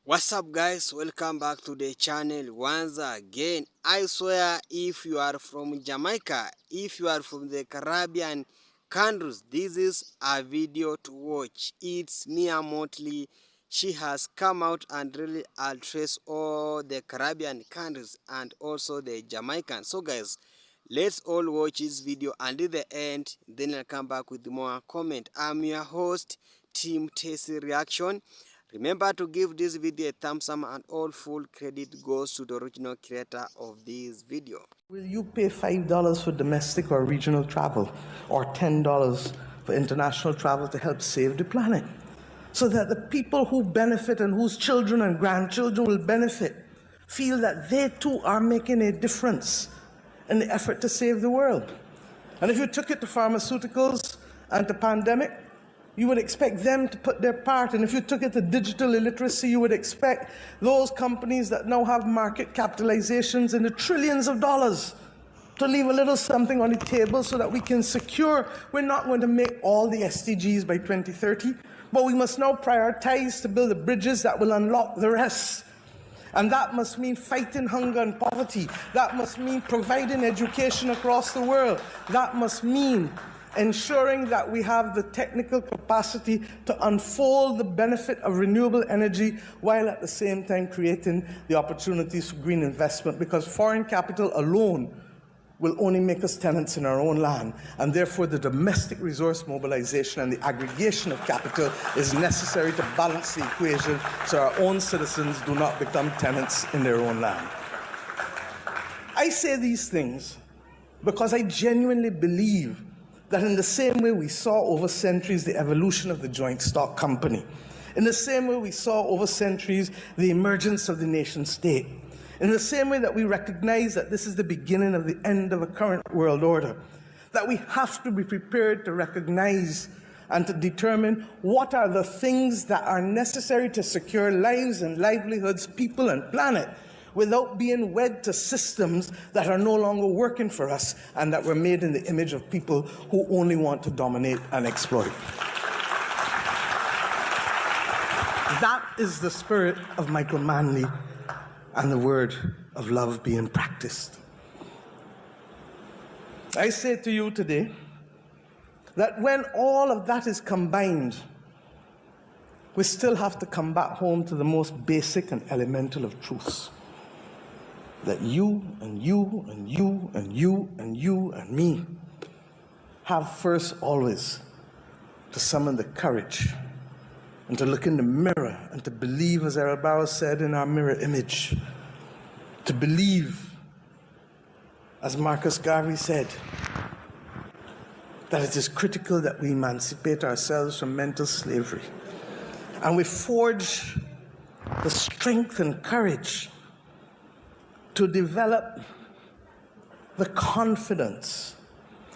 What's up guys, welcome back to the channel once again. I swear, if you are from Jamaica, if you are from the Caribbean countries, this is a video to watch. It's Mia Mottley. She has come out and really addressed all the Caribbean countries and also the Jamaican. So guys, let's all watch this video until the end, then I'll come back with more comment. I'm your host, Team Tasty Reaction. Remember to give this video a thumbs up and all full credit goes to the original creator of this video. Will you pay $5 for domestic or regional travel or $10 for international travel to help save the planet? So that the people who benefit and whose children and grandchildren will benefit feel that they too are making a difference in the effort to save the world. And if you took it to pharmaceuticals and to pandemic, you would expect them to put their part. And if you took it to digital illiteracy, you would expect those companies that now have market capitalizations in the trillions of dollars to leave a little something on the table so that we can secure we're not going to make all the SDGs by 2030, but we must now prioritize to build the bridges that will unlock the rest. And that must mean fighting hunger and poverty. That must mean providing education across the world. That must mean ensuring that we have the technical capacity to unfold the benefit of renewable energy while at the same time creating the opportunities for green investment, because foreign capital alone will only make us tenants in our own land, and therefore the domestic resource mobilization and the aggregation of capital is necessary to balance the equation so our own citizens do not become tenants in their own land. I say these things because I genuinely believe that in the same way we saw over centuries the evolution of the joint stock company, in the same way we saw over centuries the emergence of the nation state, in the same way that we recognize that this is the beginning of the end of a current world order, that we have to be prepared to recognize and to determine what are the things that are necessary to secure lives and livelihoods, people and planet, without being wed to systems that are no longer working for us and that were made in the image of people who only want to dominate and exploit. That is the spirit of Michael Manley and the word of love being practiced. I say to you today that when all of that is combined, we still have to come back home to the most basic and elemental of truths. That you and you and you and you and you and me have first always to summon the courage and to look in the mirror and to believe, as Errol Barrow said, in our mirror image. To believe, as Marcus Garvey said, that it is critical that we emancipate ourselves from mental slavery. And we forge the strength and courage to develop the confidence,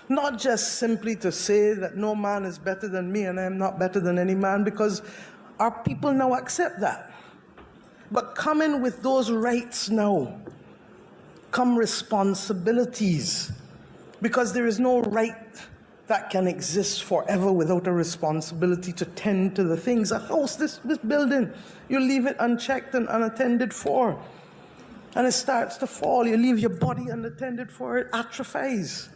not just simply to say that no man is better than me and I am not better than any man, because our people now accept that. But coming with those rights now come responsibilities, because there is no right that can exist forever without a responsibility to tend to the things. A house, this building, you leave it unchecked and unattended for, and it starts to fall. You leave your body unattended for, it atrophies.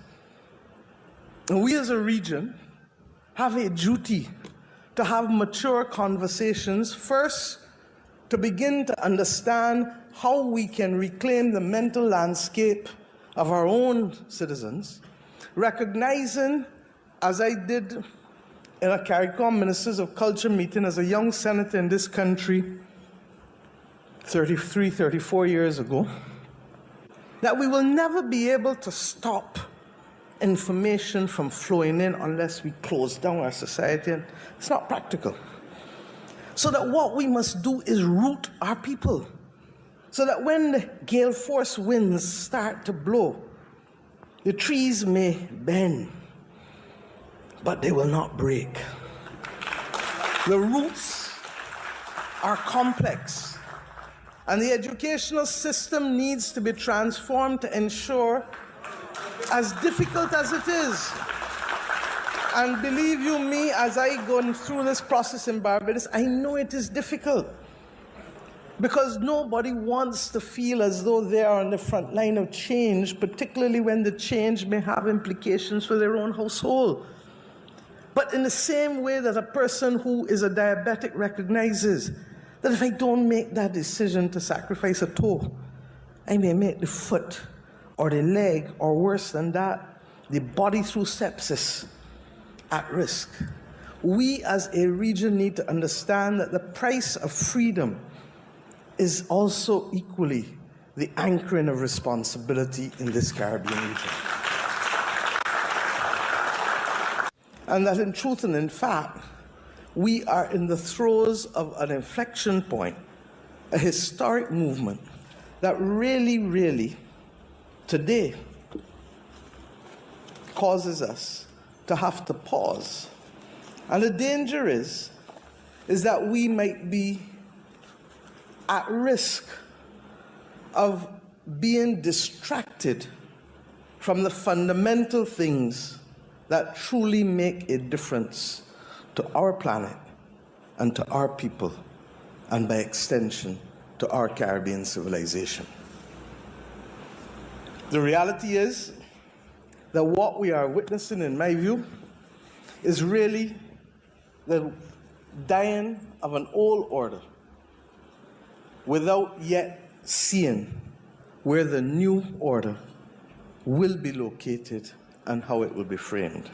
And we as a region have a duty to have mature conversations, first to begin to understand how we can reclaim the mental landscape of our own citizens, recognizing, as I did in a CARICOM Ministers of Culture meeting as a young senator in this country 33, 34 years ago, that we will never be able to stop information from flowing in unless we close down our society, and it's not practical. So that what we must do is root our people, so that when the gale force winds start to blow, the trees may bend, but they will not break. The roots are complex, and the educational system needs to be transformed to ensure, as difficult as it is, and believe you me, as I go through this process in Barbados, I know it is difficult. because nobody wants to feel as though they are on the front line of change, particularly when the change may have implications for their own household. But in the same way that a person who is a diabetic recognizes that if I don't make that decision to sacrifice a toe, I may make the foot or the leg, or worse than that, the body through sepsis at risk. We as a region need to understand that the price of freedom is also equally the anchoring of responsibility in this Caribbean region. And that in truth and in fact, we are in the throes of an inflection point, a historic movement that really, today, causes us to have to pause. And the danger is that we might be at risk of being distracted from the fundamental things that truly make a difference to our planet and to our people, and by extension, to our Caribbean civilization. The reality is that what we are witnessing, in my view, is really the dying of an old order without yet seeing where the new order will be located and how it will be framed.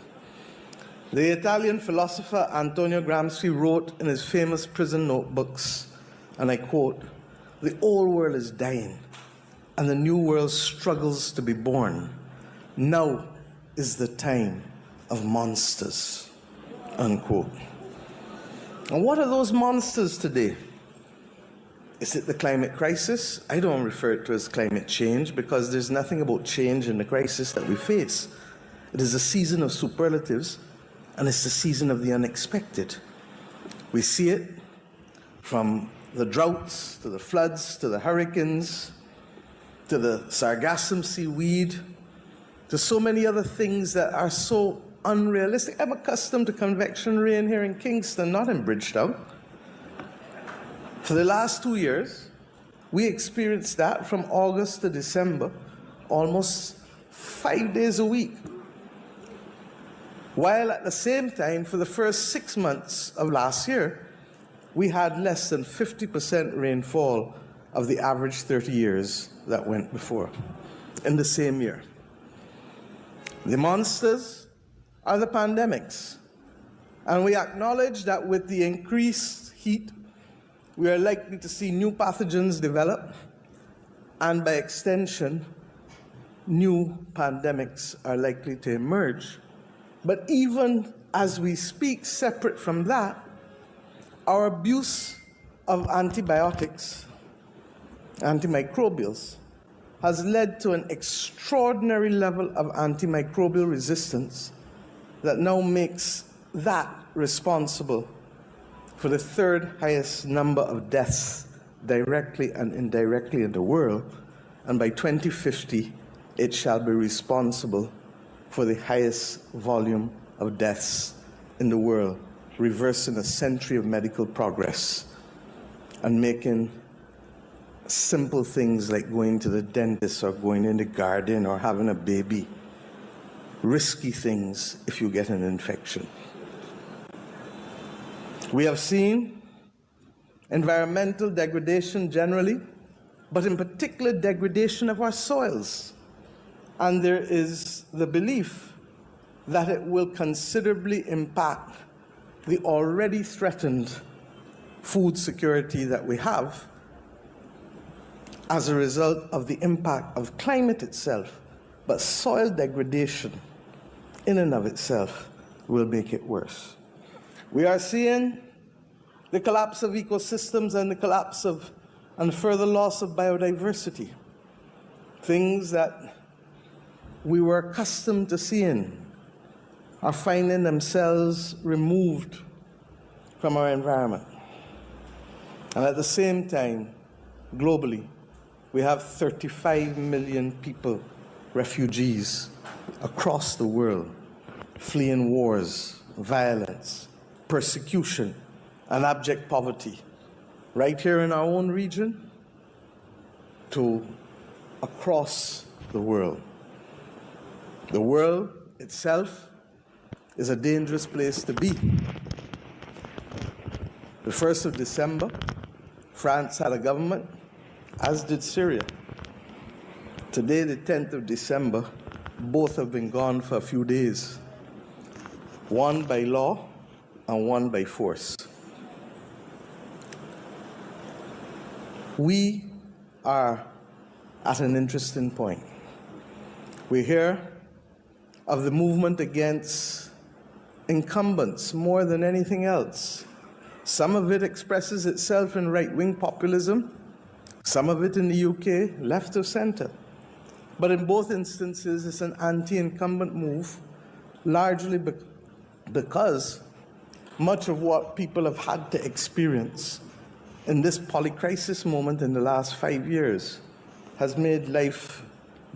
The Italian philosopher Antonio Gramsci wrote in his famous prison notebooks, and I quote, "The old world is dying, and the new world struggles to be born. Now is the time of monsters," unquote. And what are those monsters today? Is it the climate crisis? I don't refer it to as climate change because there's nothing about change in the crisis that we face. It is a season of superlatives, and it's the season of the unexpected. We see it from the droughts, to the floods, to the hurricanes, to the sargassum seaweed, to so many other things that are so unrealistic. I'm accustomed to convection rain here in Kingston, not in Bridgetown. For the last 2 years, we experienced that from August to December, almost 5 days a week. While at the same time, for the first 6 months of last year, we had less than 50% rainfall of the average 30 years that went before, in the same year. The monsters are the pandemics. And we acknowledge that with the increased heat, we are likely to see new pathogens develop, and by extension, new pandemics are likely to emerge. But even as we speak, separate from that, our abuse of antibiotics, antimicrobials, has led to an extraordinary level of antimicrobial resistance that now makes that responsible for the third highest number of deaths directly and indirectly in the world, and by 2050, it shall be responsible for the highest volume of deaths in the world, reversing a century of medical progress and making simple things like going to the dentist or going in the garden or having a baby risky things if you get an infection. We have seen environmental degradation generally, but in particular degradation of our soils. And there is the belief that it will considerably impact the already threatened food security that we have as a result of the impact of climate itself. But soil degradation in and of itself will make it worse. We are seeing the collapse of ecosystems and the collapse of and further loss of biodiversity. Things that we were accustomed to seeing are finding themselves removed from our environment. And at the same time, globally, we have 35 million people, refugees, across the world, fleeing wars, violence, persecution, and abject poverty. right here in our own region to across the world. The world itself is a dangerous place to be. The 1st of December, France had a government, as did Syria. Today, the 10th of December, both have been gone for a few days, one by law and one by force. We are at an interesting point. We hear of the movement against incumbents more than anything else. Some of it expresses itself in right-wing populism, some of it in the UK, left of centre. But in both instances, it's an anti-incumbent move, largely because much of what people have had to experience in this polycrisis moment in the last 5 years has made life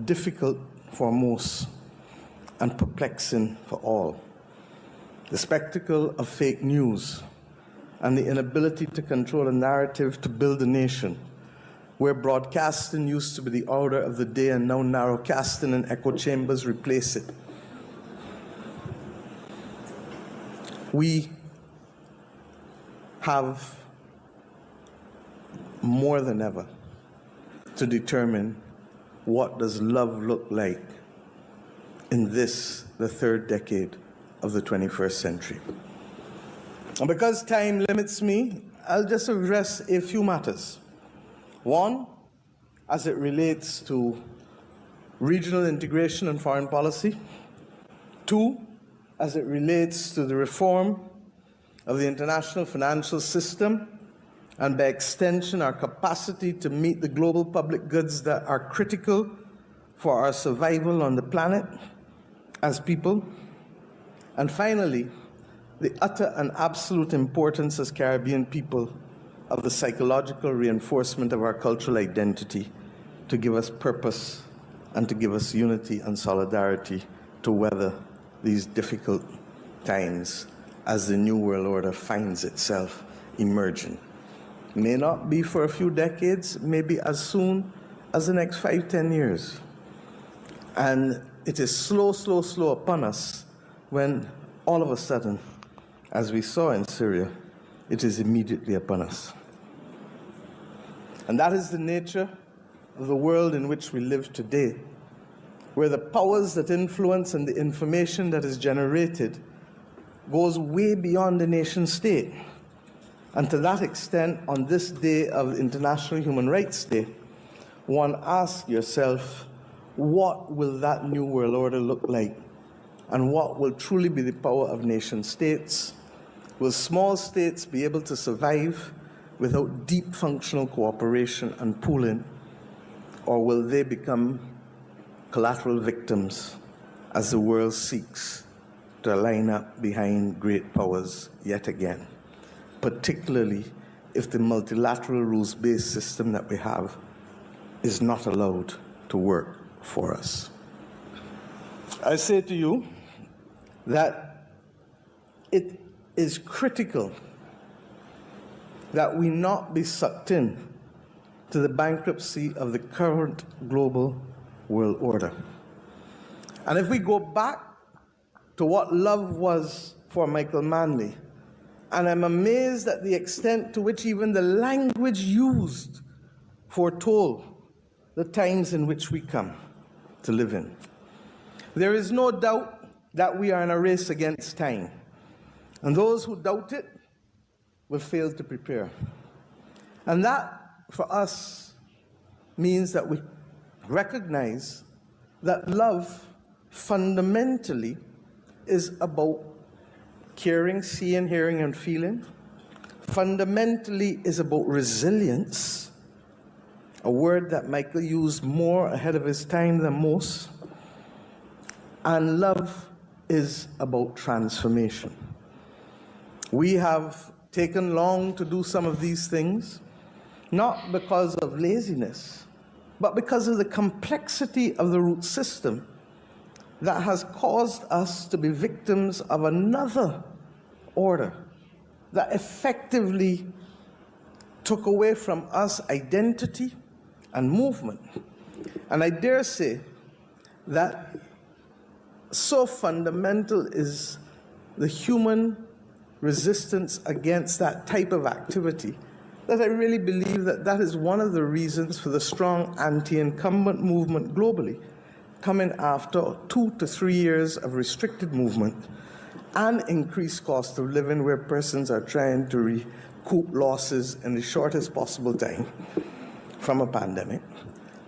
difficult for most and perplexing for all. The spectacle of fake news and the inability to control a narrative to build a nation, where broadcasting used to be the order of the day and now narrowcasting and echo chambers replace it. We have more than ever to determine what does love look like in this, the third decade of the 21st century. And because time limits me, I'll just address a few matters. One, as it relates to regional integration and foreign policy. Two, as it relates to the reform of the international financial system and by extension our capacity to meet the global public goods that are critical for our survival on the planet as people. And finally, the utter and absolute importance as Caribbean people of the psychological reinforcement of our cultural identity to give us purpose and to give us unity and solidarity to weather these difficult times as the New World Order finds itself emerging. May not be for a few decades, maybe as soon as the next 5-10 years. And it is slow upon us when all of a sudden, as we saw in Syria, it is immediately upon us. And that is the nature of the world in which we live today, where the powers that influence and the information that is generated goes way beyond the nation state. And to that extent, on this day of International Human Rights Day, one asks yourself, what will that new world order look like? And what will truly be the power of nation states? Will small states be able to survive without deep functional cooperation and pooling? Or will they become collateral victims as the world seeks to line up behind great powers yet again? Particularly if the multilateral rules-based system that we have is not allowed to work for us. I say to you that it is critical that we not be sucked in to the bankruptcy of the current global world order. And if we go back to what love was for Michael Manley, and I'm amazed at the extent to which even the language used foretold the times in which we come to live in. There is no doubt that we are in a race against time, and those who doubt it will fail to prepare. And that, for us, means that we recognize that love fundamentally is about caring, seeing, hearing, and feeling. Fundamentally is about resilience, a word that Michael used more ahead of his time than most. And love is about transformation. We have taken long to do some of these things, not because of laziness, but because of the complexity of the root system that has caused us to be victims of another order that effectively took away from us identity and movement. And I dare say that so fundamental is the human resistance against that type of activity that I really believe that that is one of the reasons for the strong anti-incumbent movement globally, coming after 2 to 3 years of restricted movement and increased cost of living where persons are trying to recoup losses in the shortest possible time from a pandemic,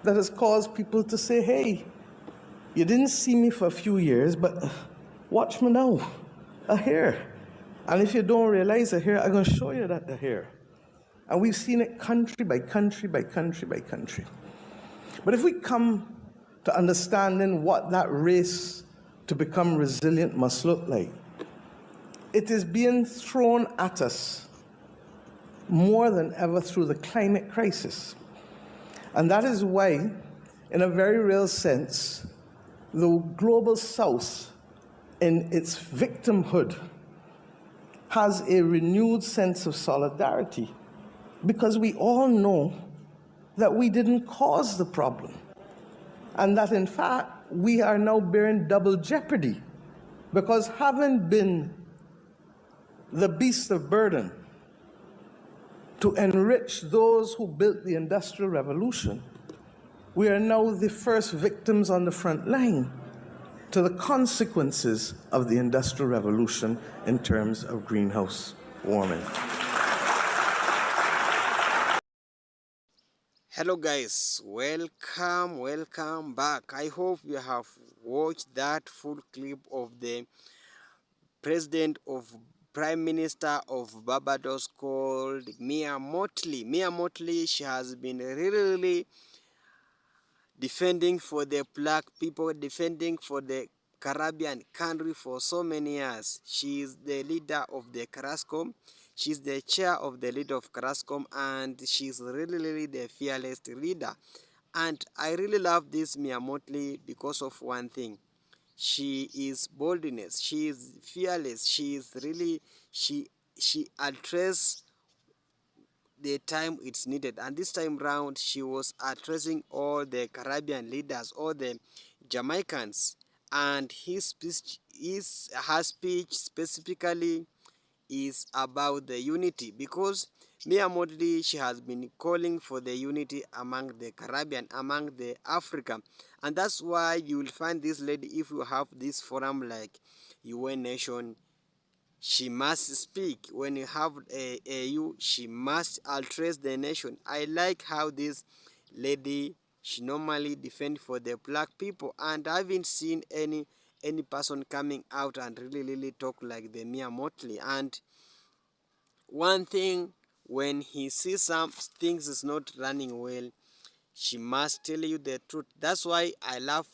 that has caused people to say, hey, you didn't see me for a few years, but watch me now, I'm here. And if you don't realize I'm here, I'm going to show you that I'm here. And we've seen it country by country by country by country. But if we come to understanding what that race to become resilient must look like, it is being thrown at us more than ever through the climate crisis. And that is why, in a very real sense, the global south, in its victimhood, has a renewed sense of solidarity, because we all know that we didn't cause the problem, and that in fact we are now bearing double jeopardy, because having been the beast of burden to enrich those who built the Industrial Revolution, we are now the first victims on the front line to the consequences of the Industrial Revolution in terms of greenhouse warming. Hello guys, welcome back. I hope you have watched that full clip of the Prime Minister of Barbados called Mottley. Mottley, she has been really defending for the black people, defending for the Caribbean country for so many years. She is the leader of the CARASCOM. She's the chair of the leader of CARASCOM, and she's really the fearless leader. And I really love this Mottley because of one thing. She is boldness. She is fearless. She is really she address the time it's needed, and this time round she was addressing all the Caribbean leaders, all the Jamaicans, and her speech specifically is about the unity, because Mia Mottley, she has been calling for the unity among the Caribbean, among the Africa, and that's why you will find this lady, if you have this forum like UN Nation, she must speak. When you have a AU, she must address the nation. I like how this lady, she normally defend for the black people, and I haven't seen any person coming out and really talk like the Mia Mottley. And one thing, when he sees some things is not running well, she must tell you the truth. That's why I love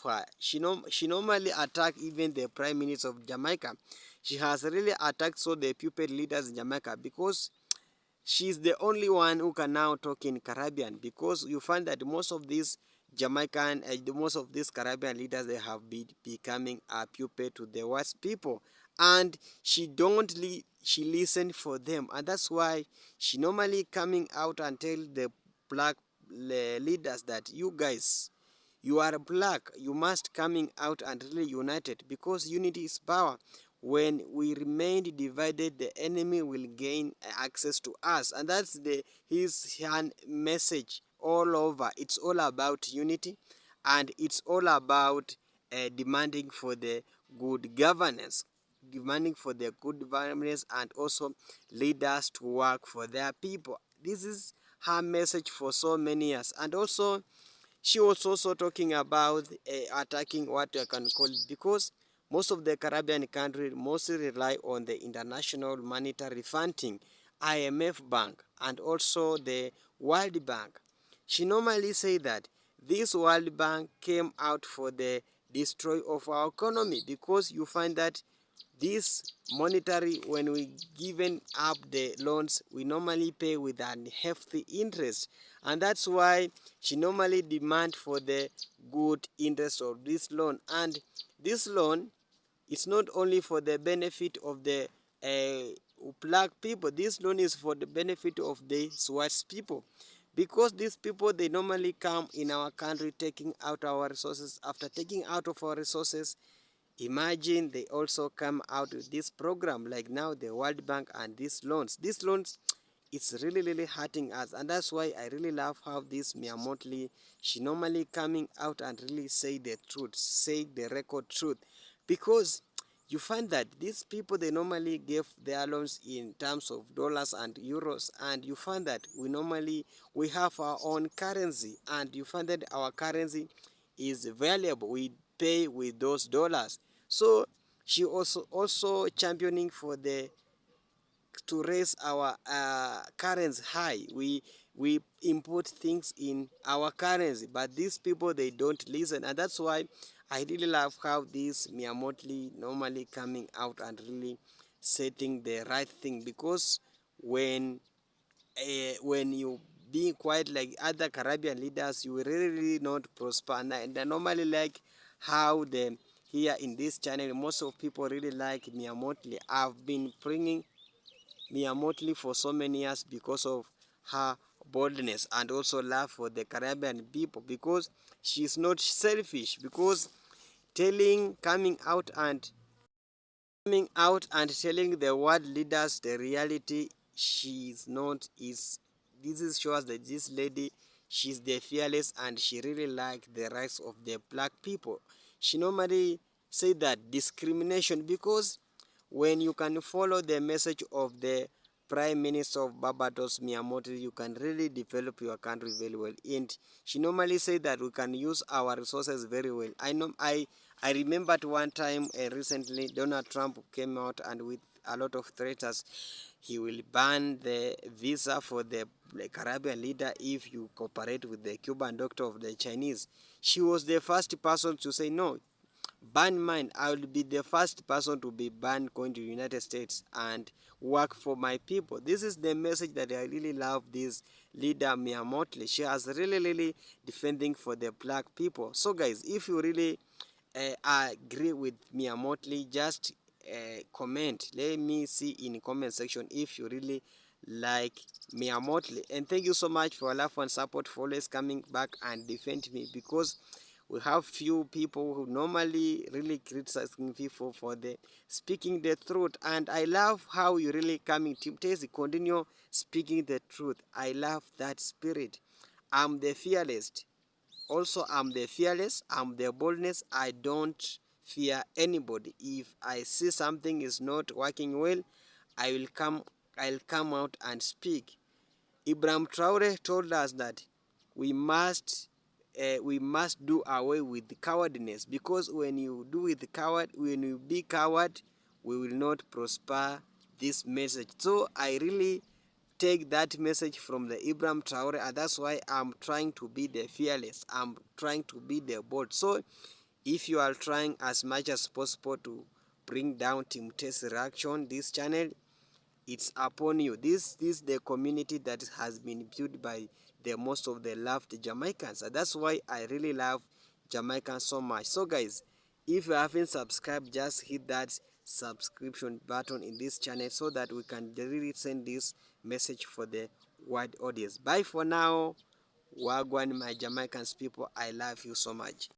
her. She normally attack even the Prime Minister of Jamaica. She has really attacked so the puppet leaders in Jamaica, because she's the only one who can now talk in Caribbean, because you find that most of these Jamaican, most of these Caribbean leaders, they have been becoming a puppet to the worst people, and she listen for them, and that's why she normally coming out and tell the black leaders that you guys, you are black, you must coming out and really united, because unity is power. When we remain divided, the enemy will gain access to us, and that's his message all over. It's all about unity, and it's all about demanding for the good governance, and also leaders to work for their people. This is her message for so many years. And also she was also talking about attacking what I can call, because most of the Caribbean countries mostly rely on the International Monetary Funding, IMF Bank, and also the World Bank. She normally say that this World Bank came out for the destroy of our economy, because you find that this monetary, when we given up the loans, we normally pay with an hefty interest, and that's why she normally demand for the good interest of this loan. And this loan, it's not only for the benefit of the black people. This loan is for the benefit of the white people, because these people, they normally come in our country taking out our resources. After taking out of our resources, imagine they also come out with this program like now the World Bank and these loans, it's really hurting us. And that's why I really love how this Mia Mottley, she normally coming out and really say the truth, say the record truth, because you find that these people, they normally give their loans in terms of dollars and euros, and you find that we have our own currency, and you find that our currency is valuable. We pay with those dollars. So she also championing for the to raise our currency high. We import things in our currency, but these people, they don't listen. And that's why I really love how this Mia Mottley normally coming out and really setting the right thing, because when you being quiet like other Caribbean leaders, you will really not prosper. And I normally like how the here in this channel, most of people really like Mia Mottley. I've been bringing Mia Mottley for so many years because of her boldness and also love for the Caribbean people, because she's not selfish, because telling coming out and telling the world leaders the reality, she's not is this is shows that this lady, she's the fearless, and she really like the rights of the black people. She normally say that discrimination, because when you can follow the message of the Prime Minister of Barbados, Miyamoto, you can really develop your country very well. And she normally say that we can use our resources very well. I remembered one time recently Donald Trump came out and with a lot of threats, he will ban the visa for the Caribbean leader if you cooperate with the Cuban doctor of the Chinese. She was the first person to say no, ban mine. I will be the first person to be banned going to United States and work for my people. This is the message that I really love this leader Mia Mottley. She has really defending for the black people. So guys, if you really agree with Mia Mottley, just comment. Let me see in comment section if you really like Mia Mottley. And thank you so much for love and support, for always coming back and defend me, because we have few people who normally really criticizing people for the speaking the truth. And I love how you really coming to continue speaking the truth. I love that spirit. I'm the fearless. Also, I'm the fearless, I'm the boldness. I don't fear anybody. If I see something is not working well, I will come I'll come out and speak. Ibrahim Traore told us that we must do away with cowardness, because when you be coward, we will not prosper. This message. So I really take that message from the Ibrahim Traore, and that's why I'm trying to be the fearless. I'm trying to be the bold. So if you are trying as much as possible to bring down Team Test Reaction, this channel, it's upon you. This is the community that has been built by the most of the loved Jamaicans, and that's why I really love Jamaicans so much. So guys, if you haven't subscribed, just hit that subscription button in this channel so that we can really send this message for the wide audience. Bye for now. Wagwan, my Jamaicans people, I love you so much.